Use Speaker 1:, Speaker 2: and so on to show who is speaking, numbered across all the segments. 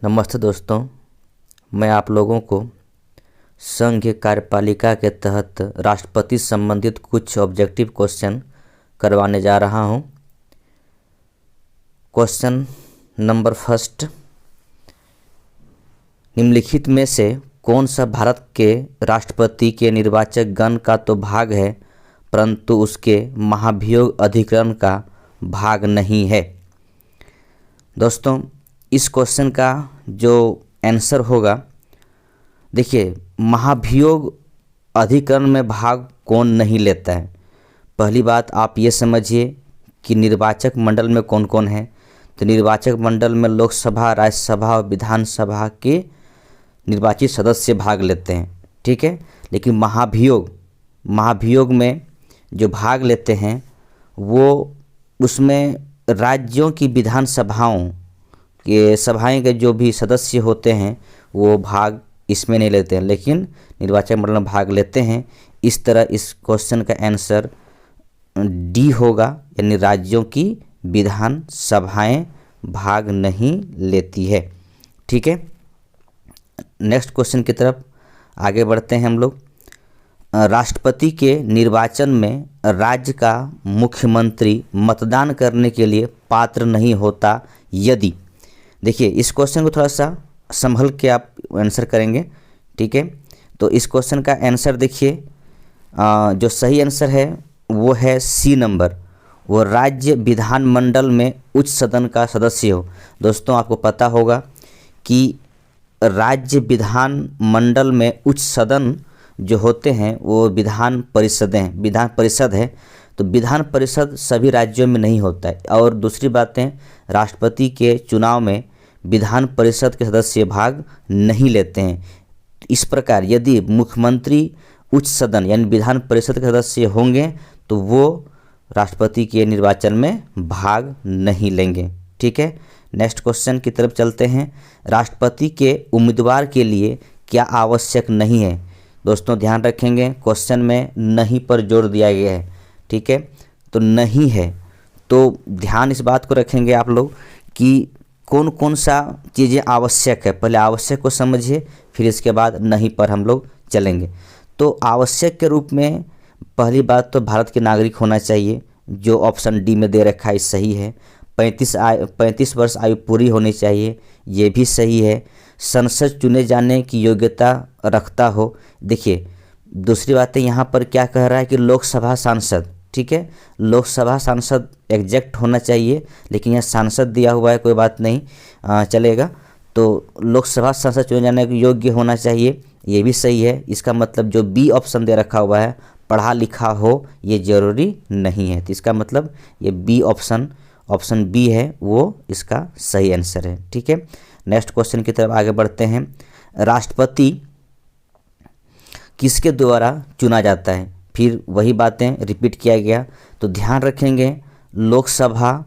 Speaker 1: नमस्ते दोस्तों, मैं आप लोगों को संघीय कार्यपालिका के तहत राष्ट्रपति संबंधित कुछ ऑब्जेक्टिव क्वेश्चन करवाने जा रहा हूं। क्वेश्चन नंबर फर्स्ट, निम्नलिखित में से कौन सा भारत के राष्ट्रपति के निर्वाचक गण का तो भाग है परंतु उसके महाभियोग अधिकरण का भाग नहीं है। दोस्तों, इस क्वेश्चन का जो आंसर होगा, देखिए, महाभियोग अधिकरण में भाग कौन नहीं लेता है। पहली बात आप ये समझिए कि निर्वाचक मंडल में कौन कौन है। तो निर्वाचक मंडल में लोकसभा, राज्यसभा और विधानसभा के निर्वाचित सदस्य भाग लेते हैं, ठीक है। लेकिन महाभियोग में जो भाग लेते हैं वो उसमें राज्यों की विधानसभाओं के सभाएं के जो भी सदस्य होते हैं वो भाग इसमें नहीं लेते हैं, लेकिन निर्वाचक मंडल में भाग लेते हैं। इस तरह इस क्वेश्चन का आंसर डी होगा, यानी राज्यों की विधानसभाएं भाग नहीं लेती है, ठीक है। नेक्स्ट क्वेश्चन की तरफ आगे बढ़ते हैं हम लोग। राष्ट्रपति के निर्वाचन में राज्य का मुख्यमंत्री मतदान करने के लिए पात्र नहीं होता यदि। देखिए, इस क्वेश्चन को थोड़ा सा संभल के आप आंसर करेंगे, ठीक है। तो इस क्वेश्चन का आंसर देखिए, जो सही आंसर है वो है सी नंबर, वो राज्य विधानमंडल में उच्च सदन का सदस्य हो। दोस्तों, आपको पता होगा कि राज्य विधानमंडल में उच्च सदन जो होते हैं वो विधान परिषद है। तो विधान परिषद सभी राज्यों में नहीं होता है। और दूसरी बातें, राष्ट्रपति के चुनाव में विधान परिषद के सदस्य भाग नहीं लेते हैं। इस प्रकार यदि मुख्यमंत्री उच्च सदन यानी विधान परिषद के सदस्य होंगे तो वो राष्ट्रपति के निर्वाचन में भाग नहीं लेंगे, ठीक है। नेक्स्ट क्वेश्चन की तरफ चलते हैं। राष्ट्रपति के उम्मीदवार के लिए क्या आवश्यक नहीं है। दोस्तों, ध्यान रखेंगे, क्वेश्चन में नहीं पर जोर दिया गया है, ठीक है। तो नहीं है, तो ध्यान इस बात को रखेंगे आप लोग कि कौन कौन सा चीज़ें आवश्यक है। पहले आवश्यक को समझिए, फिर इसके बाद नहीं पर हम लोग चलेंगे। तो आवश्यक के रूप में पहली बात तो भारत के नागरिक होना चाहिए, जो ऑप्शन डी में दे रखा है सही है। 35 वर्ष आयु पूरी होनी चाहिए, ये भी सही है। संसद चुने जाने की योग्यता रखता हो। देखिए, दूसरी बात है, यहाँ पर क्या कह रहा है कि लोकसभा सांसद, ठीक है, लोकसभा सांसद एग्जैक्ट होना चाहिए, लेकिन यहाँ सांसद दिया हुआ है, कोई बात नहीं, चलेगा। तो लोकसभा सांसद चुने जाने के योग्य होना चाहिए, ये भी सही है। इसका मतलब जो बी ऑप्शन दे रखा हुआ है, पढ़ा लिखा हो, ये जरूरी नहीं है। तो इसका मतलब ये बी ऑप्शन बी है, वो इसका सही आंसर है, ठीक है। नेक्स्ट क्वेश्चन की तरफ आगे बढ़ते हैं। राष्ट्रपति किसके द्वारा चुना जाता है। फिर वही बातें रिपीट किया गया, तो ध्यान रखेंगे, लोकसभा,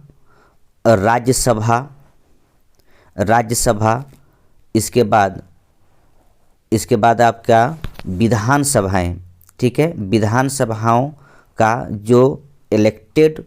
Speaker 1: राज्यसभा, इसके बाद आपका विधानसभाएं, ठीक है। विधानसभाओं का जो इलेक्टेड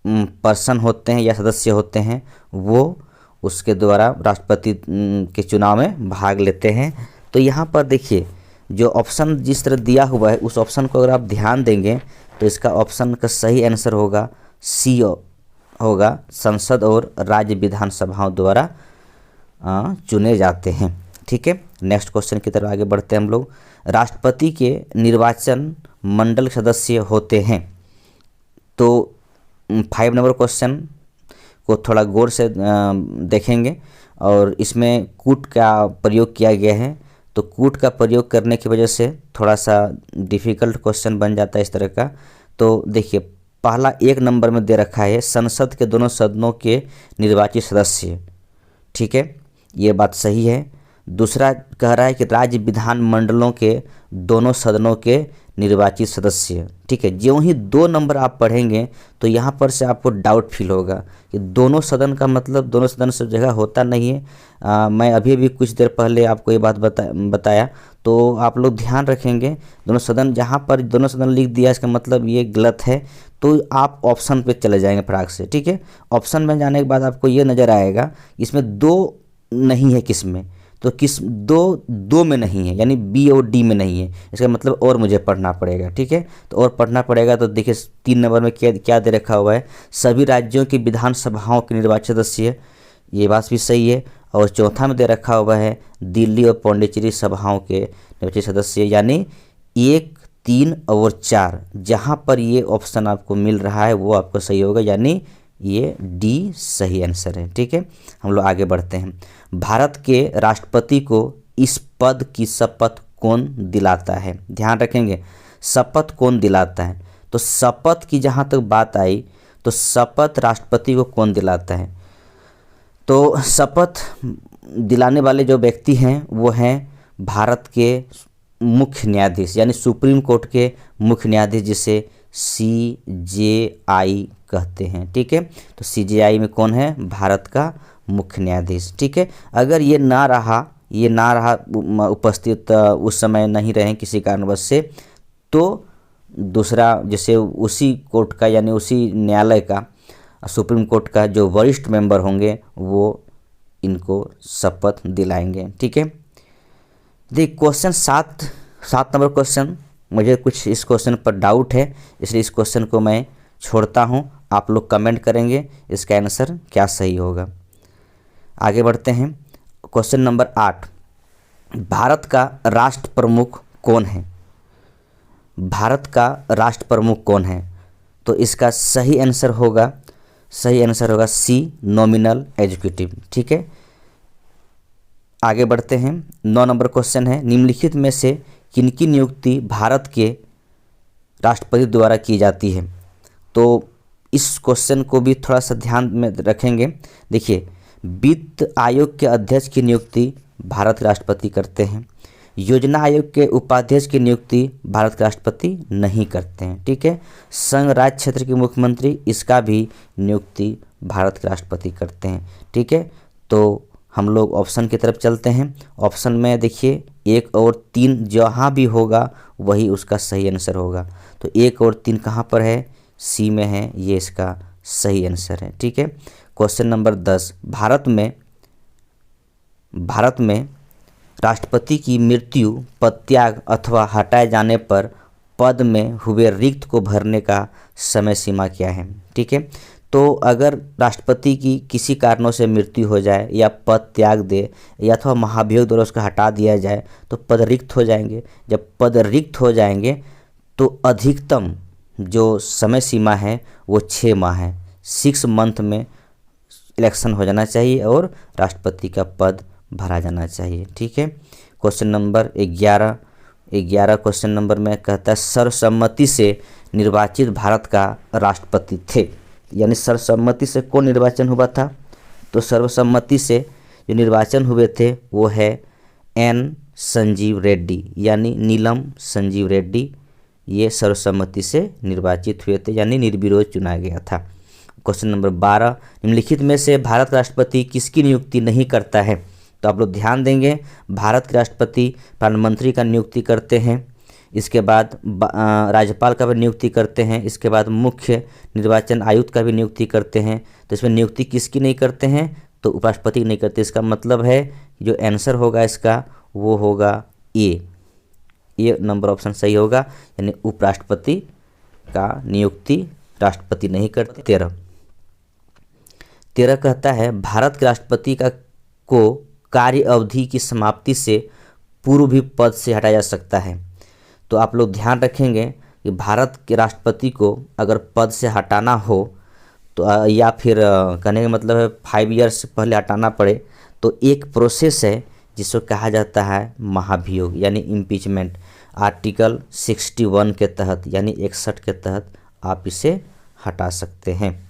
Speaker 1: पर्सन होते हैं या सदस्य होते हैं वो उसके द्वारा राष्ट्रपति के चुनाव में भाग लेते हैं। तो यहाँ पर देखिए, जो ऑप्शन जिस तरह दिया हुआ है उस ऑप्शन को अगर आप ध्यान देंगे तो इसका ऑप्शन का सही आंसर होगा सी होगा, संसद और राज्य विधानसभाओं द्वारा चुने जाते हैं, ठीक है। नेक्स्ट क्वेश्चन की तरफ आगे बढ़ते हैं हम लोग। राष्ट्रपति के निर्वाचन मंडल सदस्य होते हैं। तो 5 नंबर क्वेश्चन को थोड़ा गौर से देखेंगे और इसमें कूट का प्रयोग किया गया है। तो कूट का प्रयोग करने की वजह से थोड़ा सा डिफ़िकल्ट क्वेश्चन बन जाता है इस तरह का। तो देखिए, पहला 1 नंबर में दे रखा है संसद के दोनों सदनों के निर्वाचित सदस्य, ठीक है, ये बात सही है। दूसरा कह रहा है कि राज्य विधान मंडलों के दोनों सदनों के निर्वाचित सदस्य, ठीक है। ज्यों ही 2 नंबर आप पढ़ेंगे तो यहाँ पर से आपको डाउट फील होगा कि दोनों सदन का मतलब दोनों सदन सब जगह होता नहीं है। मैं अभी कुछ देर पहले आपको ये बात बताया, तो आप लोग ध्यान रखेंगे, दोनों सदन, जहाँ पर दोनों सदन लिख दिया इसका मतलब ये गलत है। तो आप ऑप्शन पे चले जाएंगे फटाक से, ठीक है। ऑप्शन में जाने के बाद आपको ये नज़र आएगा, इसमें 2 नहीं है किस में, तो किस दो में नहीं है, यानी बी और डी में नहीं है। इसका मतलब और मुझे पढ़ना पड़ेगा, ठीक है। तो और पढ़ना पड़ेगा, तो देखिए 3 नंबर में क्या क्या दे रखा हुआ है, सभी राज्यों की विधानसभाओं के निर्वाचित सदस्य, ये बात भी सही है। और चौथा में दे रखा हुआ है दिल्ली और पौंडीचेरी सभाओं के निर्वाचित सदस्य, यानी 1, 3 और 4, जहाँ पर ये ऑप्शन आपको मिल रहा है वो आपको सही होगा, यानी ये डी सही आंसर है, ठीक है। हम लोग आगे बढ़ते हैं। भारत के राष्ट्रपति को इस पद की शपथ कौन दिलाता है? ध्यान रखेंगे, शपथ कौन दिलाता है। तो शपथ की जहाँ तक बात आई, तो शपथ राष्ट्रपति को कौन दिलाता है? तो शपथ दिलाने वाले जो व्यक्ति हैं वो हैं भारत के मुख्य न्यायाधीश, यानी सुप्रीम कोर्ट के मुख्य न्यायाधीश, जिसे CJI कहते हैं, ठीक है। तो CJI में कौन है? भारत का मुख्य न्यायाधीश, ठीक है। अगर ये ना रहा उपस्थित, उस समय नहीं रहे किसी कारणवश से, तो दूसरा जैसे उसी कोर्ट का, यानी उसी न्यायालय का, सुप्रीम कोर्ट का जो वरिष्ठ मेंबर होंगे वो इनको शपथ दिलाएंगे, ठीक है। देखिए क्वेश्चन 7 नंबर क्वेश्चन, मुझे कुछ इस क्वेश्चन पर डाउट है, इसलिए इस क्वेश्चन को मैं छोड़ता हूँ। आप लोग कमेंट करेंगे इसका आंसर क्या सही होगा। आगे बढ़ते हैं। क्वेश्चन नंबर 8, भारत का राष्ट्र प्रमुख कौन है? भारत का राष्ट्र प्रमुख कौन है? तो इसका सही आंसर होगा C, नॉमिनल एग्जीक्यूटिव, ठीक है। आगे बढ़ते हैं। 9 नंबर क्वेश्चन है, निम्नलिखित में से किनकी नियुक्ति भारत के राष्ट्रपति द्वारा की जाती है? तो इस क्वेश्चन को भी थोड़ा सा ध्यान में रखेंगे। देखिए, वित्त आयोग के अध्यक्ष की नियुक्ति भारत के राष्ट्रपति करते हैं। योजना आयोग के उपाध्यक्ष की नियुक्ति भारत के राष्ट्रपति नहीं करते हैं, ठीक है। संघ राज्य क्षेत्र के मुख्यमंत्री, इसका भी नियुक्ति भारत के राष्ट्रपति करते हैं, ठीक है। तो हम लोग ऑप्शन की तरफ चलते हैं। ऑप्शन में देखिए 1 और 3 जहाँ भी होगा वही उसका सही आंसर होगा। तो 1 और 3 कहाँ पर है? C में है, ये इसका सही आंसर है, ठीक है। क्वेश्चन नंबर 10, भारत में राष्ट्रपति की मृत्यु, पदत्याग अथवा हटाए जाने पर पद में हुए रिक्त को भरने का समय सीमा क्या है? ठीक है। तो अगर राष्ट्रपति की किसी कारणों से मृत्यु हो जाए या पद त्याग दे या अथवा महाभियोग द्वारा उसको हटा दिया जाए तो पद रिक्त हो जाएंगे। जब पद रिक्त हो जाएंगे तो अधिकतम जो समय सीमा है वो 6 माह है। 6 मंथ में इलेक्शन हो जाना चाहिए और राष्ट्रपति का पद भरा जाना चाहिए। ठीक है। क्वेश्चन नंबर 11 क्वेश्चन नंबर में कहता है सर्वसम्मति से निर्वाचित भारत का राष्ट्रपति थे, यानी सर्वसम्मति से कौन निर्वाचन हुआ था? तो सर्वसम्मति से जो निर्वाचन हुए थे वो है एन संजीव रेड्डी, यानी नीलम संजीव रेड्डी। ये सर्वसम्मति से निर्वाचित हुए थे, यानी निर्विरोध चुना गया था। क्वेश्चन नंबर 12 निम्नलिखित में से भारत का राष्ट्रपति किसकी नियुक्ति नहीं करता है? तो आप लोग ध्यान देंगे, भारत के राष्ट्रपति प्रधानमंत्री का नियुक्ति करते हैं, इसके बाद राज्यपाल का भी नियुक्ति करते हैं, इसके बाद मुख्य निर्वाचन आयुक्त का भी नियुक्ति करते हैं। तो इसमें नियुक्ति किसकी नहीं करते हैं? तो उपराष्ट्रपति की नहीं करते। इसका मतलब है जो आंसर होगा इसका वो होगा ए नंबर ऑप्शन सही होगा, यानी उपराष्ट्रपति का नियुक्ति राष्ट्रपति नहीं करते। 13 कहता है भारत के राष्ट्रपति को कार्य अवधि की समाप्ति से पूर्व भी पद से हटाया जा सकता है। तो आप लोग ध्यान रखेंगे कि भारत के राष्ट्रपति को अगर पद से हटाना हो तो या फिर कहने का मतलब है 5 ईयर्स से पहले हटाना पड़े तो एक प्रोसेस है जिसको कहा जाता है महाभियोग, यानी इम्पीचमेंट। आर्टिकल 61 के तहत यानी 61 के तहत आप इसे हटा सकते हैं।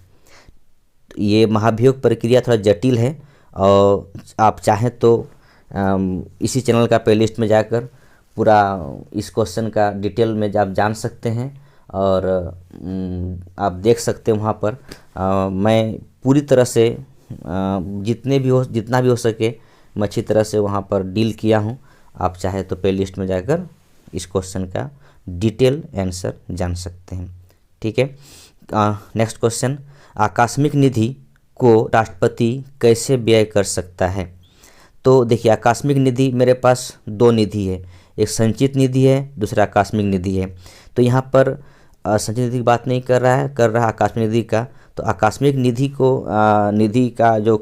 Speaker 1: ये महाभियोग प्रक्रिया थोड़ा जटिल है और आप चाहें तो इसी चैनल का प्लेलिस्ट में जाकर पूरा इस क्वेश्चन का डिटेल में आप जान सकते हैं और आप देख सकते हैं वहाँ पर। मैं पूरी तरह से जितना भी हो सके मैं अच्छी तरह से वहाँ पर डील किया हूँ। आप चाहे तो प्लेलिस्ट में जाकर इस क्वेश्चन का डिटेल आंसर जान सकते हैं। ठीक है। नेक्स्ट क्वेश्चन, आकस्मिक निधि को राष्ट्रपति कैसे व्यय कर सकता है? तो देखिए आकस्मिक निधि मेरे पास दो निधि है, एक संचित निधि है, दूसरा आकस्मिक निधि है। तो यहाँ पर संचित निधि की बात नहीं कर रहा है, कर रहा है आकस्मिक निधि का। तो आकस्मिक निधि को निधि का जो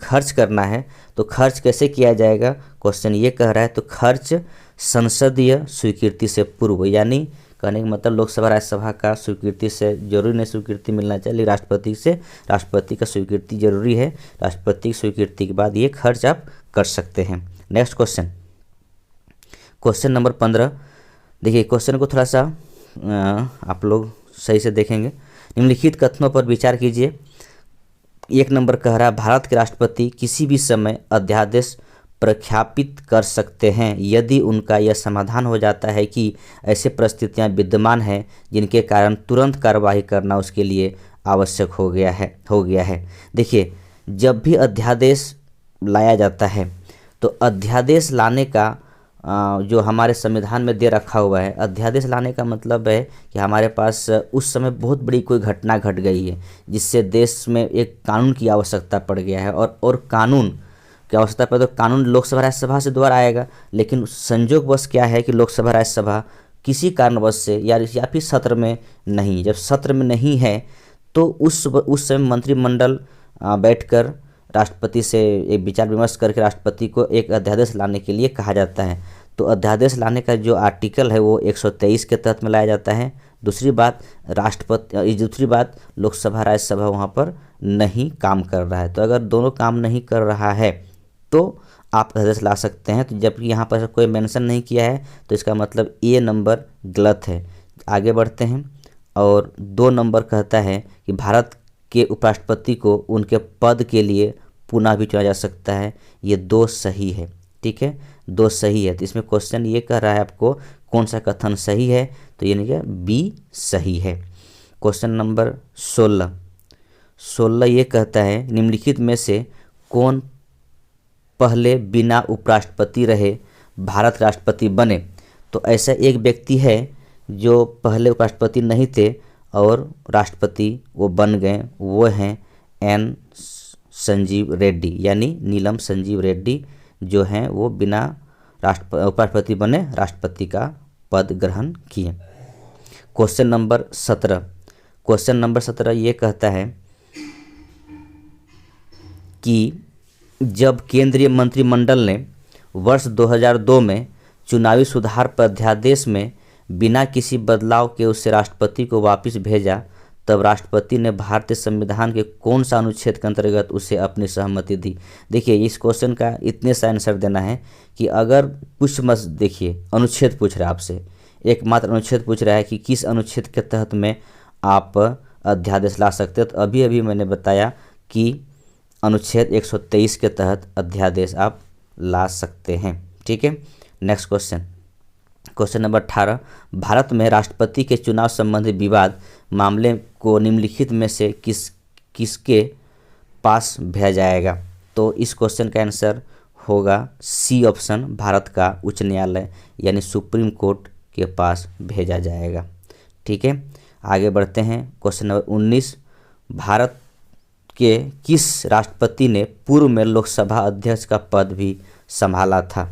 Speaker 1: खर्च करना है तो खर्च कैसे किया जाएगा, क्वेश्चन ये कह रहा है। तो खर्च संसदीय स्वीकृति से पूर्व, यानी कहने का मतलब लोकसभा राज्यसभा का स्वीकृति से जरूरी नहीं स्वीकृति मिलना चाहिए, राष्ट्रपति का स्वीकृति जरूरी है। राष्ट्रपति की स्वीकृति के बाद ये खर्च आप कर सकते हैं। Next question, question number 15। देखिए क्वेश्चन को थोड़ा सा आप लोग सही से देखेंगे। निम्नलिखित कथनों पर विचार कीजिए। 1 नंबर कह रहा है भारत के राष्ट्रपति किसी भी समय अध्यादेश प्रख्यापित कर सकते हैं यदि उनका यह समाधान हो जाता है कि ऐसे परिस्थितियां विद्यमान हैं जिनके कारण तुरंत कार्रवाई करना उसके लिए आवश्यक हो गया है। देखिए जब भी अध्यादेश लाया जाता है तो अध्यादेश लाने का जो हमारे संविधान में दे रखा हुआ है, अध्यादेश लाने का मतलब है कि हमारे पास उस समय बहुत बड़ी कोई घटना घट गई है जिससे देश में एक कानून की आवश्यकता पड़ गया है, और कानून की आवश्यकता पड़े तो कानून लोकसभा राज्यसभा से द्वारा आएगा। लेकिन संयोगवश क्या है कि लोकसभा राज्यसभा किसी कारणवश से या फिर सत्र में नहीं, जब सत्र में नहीं है तो उस समय मंत्रिमंडल बैठकर राष्ट्रपति से एक विचार विमर्श करके राष्ट्रपति को एक अध्यादेश लाने के लिए कहा जाता है। तो अध्यादेश लाने का जो आर्टिकल है वो 123 के तहत में लाया जाता है। दूसरी बात लोकसभा राज्यसभा वहाँ पर नहीं काम कर रहा है। तो अगर दोनों काम नहीं कर रहा है तो आप अध्यादेश ला सकते हैं। तो जबकि यहाँ पर कोई मेंशन नहीं किया है तो इसका मतलब ए नंबर गलत है। आगे बढ़ते हैं, और 2 नंबर कहता है कि भारत के उपराष्ट्रपति को उनके पद के लिए पुनः भी चुना जा सकता है। ये 2 सही है, ठीक है, 2 सही है। तो इसमें क्वेश्चन ये कह रहा है आपको कौन सा कथन सही है, तो ये नहीं, बी सही है। क्वेश्चन नंबर 16 ये कहता है निम्नलिखित में से कौन पहले बिना उपराष्ट्रपति रहे भारत राष्ट्रपति बने। तो ऐसा एक व्यक्ति है जो पहले उपराष्ट्रपति नहीं थे और राष्ट्रपति वो बन गए, वो हैं एन संजीव रेड्डी, यानी नीलम संजीव रेड्डी जो हैं वो बिना उपराष्ट्रपति बने राष्ट्रपति का पद ग्रहण किए। क्वेश्चन नंबर 17 ये कहता है कि जब केंद्रीय मंत्रिमंडल ने वर्ष 2002 में चुनावी सुधार पर अध्यादेश में बिना किसी बदलाव के उसे राष्ट्रपति को वापस भेजा, तब राष्ट्रपति ने भारतीय संविधान के कौन सा अनुच्छेद के अंतर्गत उसे अपनी सहमति दी। देखिए इस क्वेश्चन का इतने सा आंसर देना है कि अगर कुछ मत देखिए, अनुच्छेद पूछ रहा है आपसे, एकमात्र अनुच्छेद पूछ रहा है कि किस अनुच्छेद के तहत में आप अध्यादेश ला सकते हैं। तो अभी मैंने बताया कि अनुच्छेद 123 के तहत अध्यादेश आप ला सकते हैं, ठीक है। नेक्स्ट क्वेश्चन नंबर 18, भारत में राष्ट्रपति के चुनाव संबंधी विवाद मामले को निम्नलिखित में से किसके पास भेजा जाएगा। तो इस क्वेश्चन का आंसर होगा सी ऑप्शन, भारत का उच्च न्यायालय यानी सुप्रीम कोर्ट के पास भेजा जाएगा, ठीक है। आगे बढ़ते हैं, क्वेश्चन नंबर 19, भारत के किस राष्ट्रपति ने पूर्व में लोकसभा अध्यक्ष का पद भी संभाला था।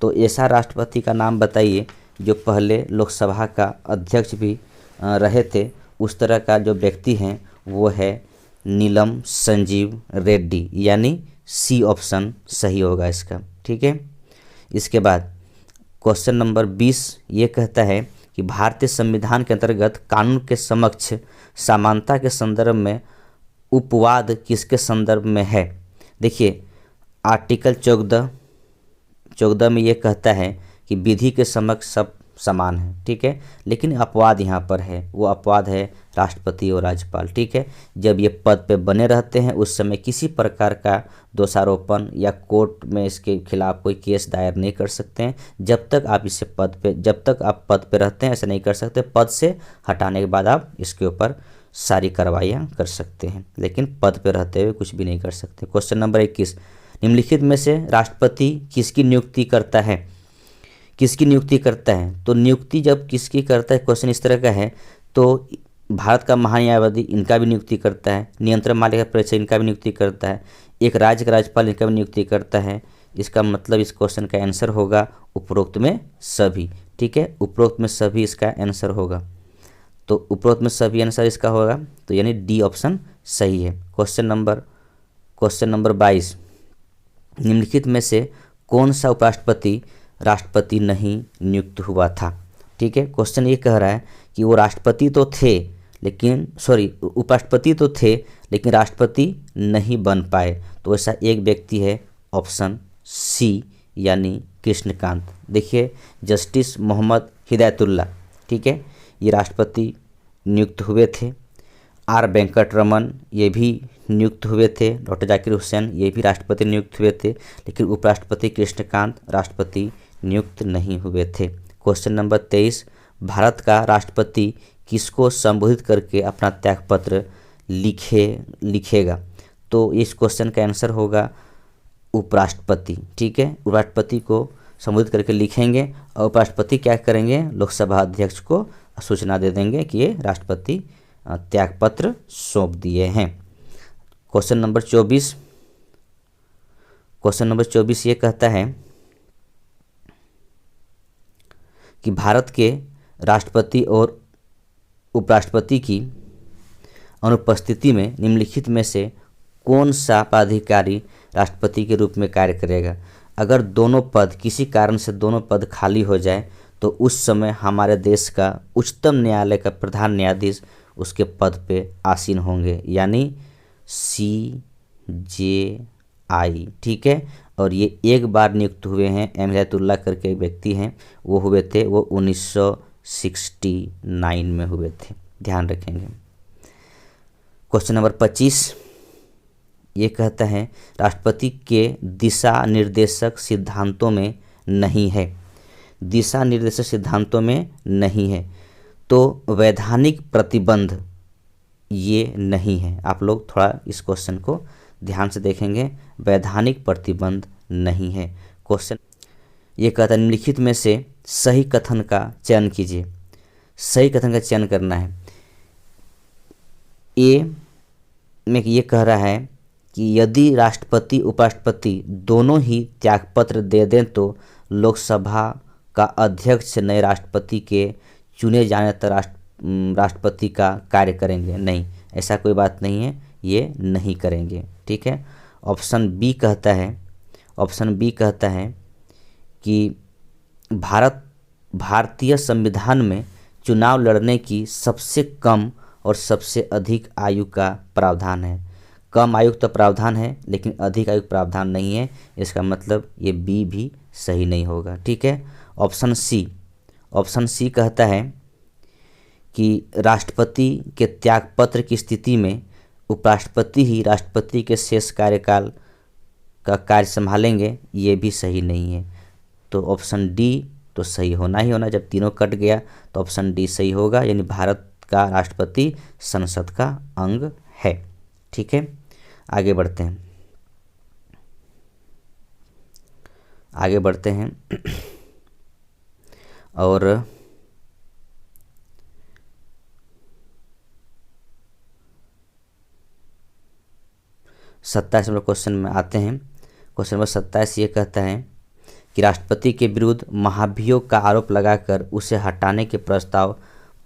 Speaker 1: तो ऐसा राष्ट्रपति का नाम बताइए जो पहले लोकसभा का अध्यक्ष भी रहे थे। उस तरह का जो व्यक्ति हैं वो है नीलम संजीव रेड्डी, यानी सी ऑप्शन सही होगा इसका, ठीक है। इसके बाद क्वेश्चन नंबर 20 ये कहता है कि भारतीय संविधान के अंतर्गत कानून के समक्ष समानता के संदर्भ में उपवाद किसके संदर्भ में है। देखिए आर्टिकल 14 में ये कहता है कि विधि के समक्ष सब समान है, ठीक है। लेकिन अपवाद यहाँ पर है, वो अपवाद है राष्ट्रपति और राज्यपाल, ठीक है। जब ये पद पे बने रहते हैं उस समय किसी प्रकार का दोषारोपण या कोर्ट में इसके खिलाफ कोई केस दायर नहीं कर सकते हैं जब तक आप पद पे रहते हैं, ऐसा नहीं कर सकते। पद से हटाने के बाद आप इसके ऊपर सारी कार्रवाइयाँ कर सकते हैं, लेकिन पद पे रहते हुए कुछ भी नहीं कर सकते। क्वेश्चन नंबर 21, निम्नलिखित में से राष्ट्रपति किसकी नियुक्ति करता है। तो नियुक्ति जब किसकी करता है, क्वेश्चन इस तरह का है, तो भारत का महान्यायवादी इनका भी नियुक्ति करता है, नियंत्रण पालिका परिषद इनका भी नियुक्ति करता है, एक राज्य का राज्यपाल इनका भी नियुक्ति करता है, इसका मतलब इस क्वेश्चन का आंसर होगा उपरोक्त में सभी। ठीक है, उपरोक्त में सभी इसका आंसर होगा। तो उपरोक्त में सभी आंसर इसका होगा, तो यानी डी ऑप्शन सही है। क्वेश्चन नंबर 22, निम्नलिखित में से कौन सा उपराष्ट्रपति राष्ट्रपति नहीं नियुक्त हुआ था। ठीक है, क्वेश्चन ये कह रहा है कि वो राष्ट्रपति तो थे लेकिन उपराष्ट्रपति तो थे लेकिन राष्ट्रपति नहीं बन पाए। तो ऐसा एक व्यक्ति है, ऑप्शन सी यानी कृष्णकांत। देखिए, जस्टिस मोहम्मद हिदायतुल्लाह, ठीक है, ये राष्ट्रपति नियुक्त हुए थे। आर वेंकट रमन ये भी नियुक्त हुए थे। डॉक्टर जाकिर हुसैन ये भी राष्ट्रपति नियुक्त हुए थे, लेकिन उपराष्ट्रपति कृष्णकांत राष्ट्रपति नियुक्त नहीं हुए थे। क्वेश्चन नंबर 23, भारत का राष्ट्रपति किसको संबोधित करके अपना त्यागपत्र लिखेगा। तो इस क्वेश्चन का आंसर होगा उपराष्ट्रपति। ठीक है, उपराष्ट्रपति को संबोधित करके लिखेंगे और उपराष्ट्रपति क्या करेंगे, लोकसभा अध्यक्ष को सूचना दे देंगे कि ये राष्ट्रपति त्यागपत्र सौंप दिए हैं। क्वेश्चन नंबर 24 ये कहता है कि भारत के राष्ट्रपति और उपराष्ट्रपति की अनुपस्थिति में निम्नलिखित में से कौन सा पदाधिकारी राष्ट्रपति के रूप में कार्य करेगा। अगर दोनों पद, किसी कारण से दोनों पद खाली हो जाए तो उस समय हमारे देश का उच्चतम न्यायालय का प्रधान न्यायाधीश उसके पद पे आसीन होंगे, यानी CJI। ठीक है, और ये एक बार नियुक्त हुए हैं, एम हिदायतुल्लाह करके एक व्यक्ति हैं, वो हुए थे, वो 1969 में हुए थे, ध्यान रखेंगे। क्वेश्चन नंबर 25 ये कहता है राष्ट्रपति के दिशा निर्देशक सिद्धांतों में नहीं है। दिशा निर्देशक सिद्धांतों में नहीं है तो वैधानिक प्रतिबंध ये नहीं है। आप लोग थोड़ा इस क्वेश्चन को ध्यान से देखेंगे, वैधानिक प्रतिबंध नहीं है। क्वेश्चन ये कहता है निम्नलिखित में से सही कथन का चयन कीजिए। सही कथन का चयन करना है। ए में ये कह रहा है कि यदि राष्ट्रपति उपराष्ट्रपति दोनों ही त्यागपत्र दे दें तो लोकसभा का अध्यक्ष नए राष्ट्रपति के चुने जाने तक राष्ट्रपति का कार्य करेंगे। नहीं, ऐसा कोई बात नहीं है, ये नहीं करेंगे। ठीक है, ऑप्शन बी कहता है कि भारतीय संविधान में चुनाव लड़ने की सबसे कम और सबसे अधिक आयु का प्रावधान है। कम आयु का प्रावधान है लेकिन अधिक आयु प्रावधान नहीं है, इसका मतलब ये बी भी सही नहीं होगा। ठीक है, ऑप्शन सी कहता है कि राष्ट्रपति के त्यागपत्र की स्थिति में उपराष्ट्रपति ही राष्ट्रपति के शेष कार्यकाल का कार्य संभालेंगे, ये भी सही नहीं है। तो ऑप्शन डी तो सही होना ही होना, जब तीनों कट गया तो ऑप्शन डी सही होगा, यानी भारत का राष्ट्रपति संसद का अंग है। ठीक है, आगे बढ़ते हैं और 27 नंबर क्वेश्चन में आते हैं। क्वेश्चन नंबर 27 ये कहता है कि राष्ट्रपति के विरुद्ध महाभियोग का आरोप लगाकर उसे हटाने के प्रस्ताव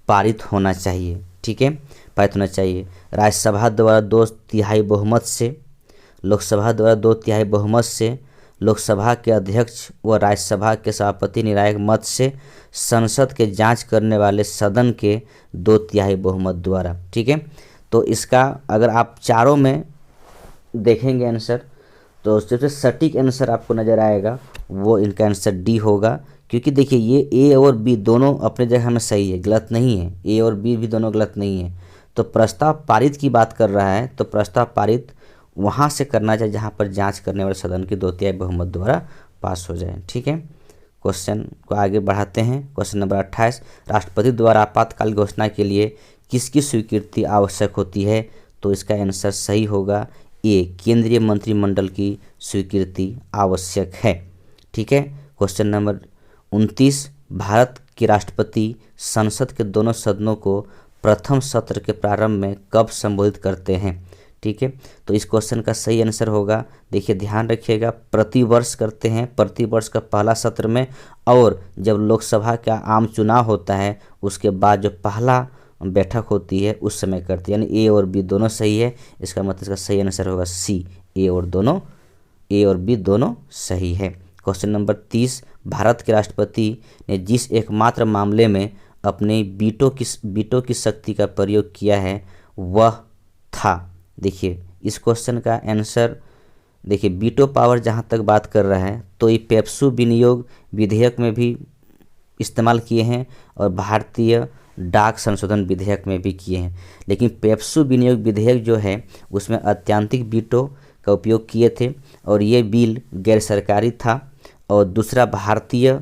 Speaker 1: पारित होना चाहिए। ठीक है, पारित होना चाहिए। राज्यसभा द्वारा 2/3 बहुमत से, लोकसभा द्वारा 2/3 बहुमत से, लोकसभा के अध्यक्ष व राज्यसभा के सभापति निर्णायक मत से, संसद के जांच करने वाले सदन के 2/3 बहुमत द्वारा। ठीक है, तो इसका अगर आप चारों में देखेंगे आंसर तो सबसे सटीक आंसर आपको नज़र आएगा वो इनका आंसर डी होगा, क्योंकि देखिए ये ए और बी दोनों अपने जगह में सही है, गलत नहीं है। ए और बी भी दोनों गलत नहीं है। तो प्रस्ताव पारित की बात कर रहा है तो प्रस्ताव पारित वहाँ से करना चाहिए जहाँ पर जांच करने वाले सदन की 2/3 बहुमत द्वारा पास हो जाए। ठीक है, क्वेश्चन को आगे बढ़ाते हैं। क्वेश्चन नंबर 28, राष्ट्रपति द्वारा आपातकाल घोषणा के लिए किसकी स्वीकृति आवश्यक होती है। तो इसका आंसर सही होगा ए, केंद्रीय मंत्रिमंडल की स्वीकृति आवश्यक है। ठीक है, क्वेश्चन नंबर 29, भारत के राष्ट्रपति संसद के दोनों सदनों को प्रथम सत्र के प्रारंभ में कब संबोधित करते हैं। ठीक है। तो इस क्वेश्चन का सही आंसर होगा, देखिए ध्यान रखिएगा, प्रतिवर्ष करते हैं, प्रतिवर्ष का पहला सत्र में, और जब लोकसभा का आम चुनाव होता है उसके बाद जो पहला बैठक होती है उस समय करते हैं, यानी ए और बी दोनों सही है। इसका मतलब इसका सही आंसर होगा सी, ए और बी दोनों सही है। क्वेश्चन नंबर 30, भारत के राष्ट्रपति ने जिस एकमात्र मामले में अपने वीटो की शक्ति का प्रयोग किया है वह था। देखिए इस क्वेश्चन का आंसर, देखिए वीटो पावर जहाँ तक बात कर रहा है तो ये पेप्सू विनियोग विधेयक में भी इस्तेमाल किए हैं और भारतीय डाक संशोधन विधेयक में भी किए हैं। लेकिन पेप्सू विनियोग विधेयक जो है उसमें अत्यंतिक वीटो का उपयोग किए थे और ये बिल गैर सरकारी था। और दूसरा भारतीय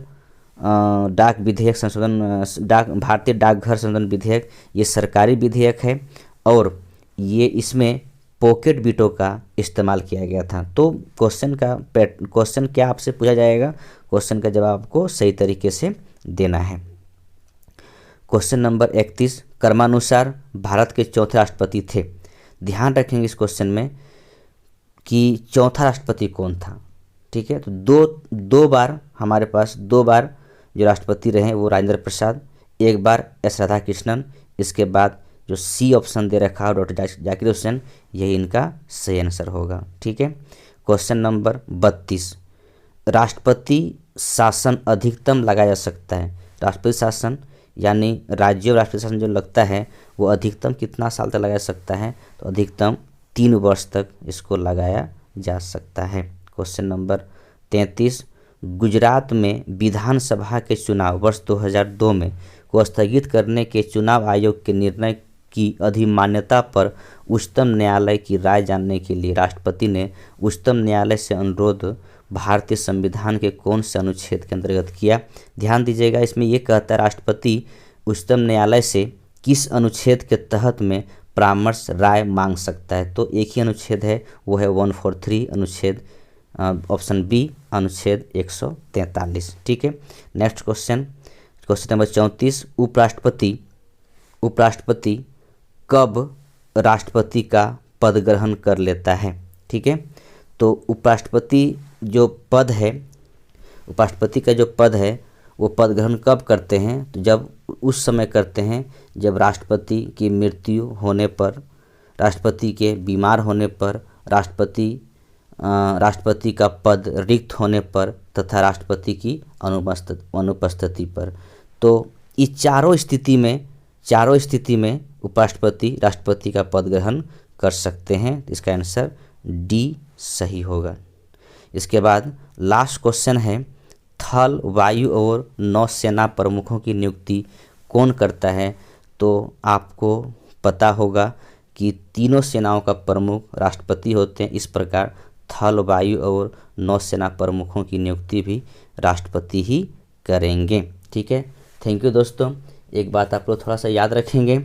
Speaker 1: डाक विधेयक संशोधन, भारतीय डाकघर संशोधन विधेयक, ये सरकारी विधेयक है और ये इसमें पॉकेट वीटो का इस्तेमाल किया गया था। तो क्वेश्चन क्या आपसे पूछा जाएगा, क्वेश्चन का जवाब आपको सही तरीके से देना है। क्वेश्चन नंबर 31, क्रमानुसार भारत के चौथे राष्ट्रपति थे। ध्यान रखेंगे इस क्वेश्चन में कि चौथा राष्ट्रपति कौन था, ठीक है। तो दो बार हमारे पास, 2 बार जो राष्ट्रपति रहे वो राजेंद्र प्रसाद, 1 बार एस राधाकृष्णन, इसके बाद जो सी ऑप्शन दे रखा है डॉक्टर जाकिर हुसैन, यही इनका सही आंसर होगा, ठीक है। क्वेश्चन नंबर 32, राष्ट्रपति शासन अधिकतम लगाया जा सकता है। राष्ट्रपति शासन यानी राज्य राष्ट्रपति शासन जो लगता है वो अधिकतम कितना साल तक लगाया जा सकता है, तो अधिकतम 3 वर्ष तक इसको लगाया जा सकता है। क्वेश्चन नंबर 33, गुजरात में विधानसभा के चुनाव वर्ष 2002 में को स्थगित करने के चुनाव आयोग के निर्णय की अधिमान्यता पर उच्चतम न्यायालय की राय जानने के लिए राष्ट्रपति ने उच्चतम न्यायालय से अनुरोध भारतीय संविधान के कौन से अनुच्छेद के अंतर्गत किया। ध्यान दीजिएगा, इसमें यह कहता है राष्ट्रपति उच्चतम न्यायालय से किस अनुच्छेद के तहत में परामर्श राय मांग सकता है। तो एक ही अनुच्छेद है, वो है 143 अनुच्छेद, ऑप्शन बी अनुच्छेद 143, ठीक है। नेक्स्ट क्वेश्चन नंबर 34, उपराष्ट्रपति कब राष्ट्रपति का पद ग्रहण कर लेता है, ठीक है। तो उपराष्ट्रपति का जो पद है वो पद ग्रहण कब करते हैं, तो जब उस समय करते हैं जब राष्ट्रपति की मृत्यु होने पर, राष्ट्रपति के बीमार होने पर, राष्ट्रपति का पद रिक्त होने पर तथा राष्ट्रपति की अनुपस्थिति पर। तो इस चारों स्थिति में उपराष्ट्रपति राष्ट्रपति का पद ग्रहण कर सकते हैं। इसका आंसर डी सही होगा। इसके बाद लास्ट क्वेश्चन है, थल, वायु और नौसेना प्रमुखों की नियुक्ति कौन करता है। तो आपको पता होगा कि तीनों सेनाओं का प्रमुख राष्ट्रपति होते हैं। इस प्रकार थल, वायु और नौसेना प्रमुखों की नियुक्ति भी राष्ट्रपति ही करेंगे, ठीक है। थैंक यू दोस्तों। एक बात आप लोग थोड़ा सा याद रखेंगे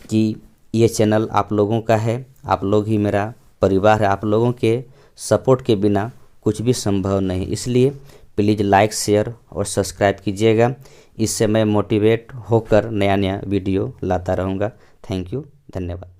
Speaker 1: कि ये चैनल आप लोगों का है, आप लोग ही मेरा परिवार है। आप लोगों के सपोर्ट के बिना कुछ भी संभव नहीं, इसलिए प्लीज़ लाइक, शेयर और सब्सक्राइब कीजिएगा। इससे मैं मोटिवेट होकर नया वीडियो लाता रहूँगा। थैंक यू, धन्यवाद।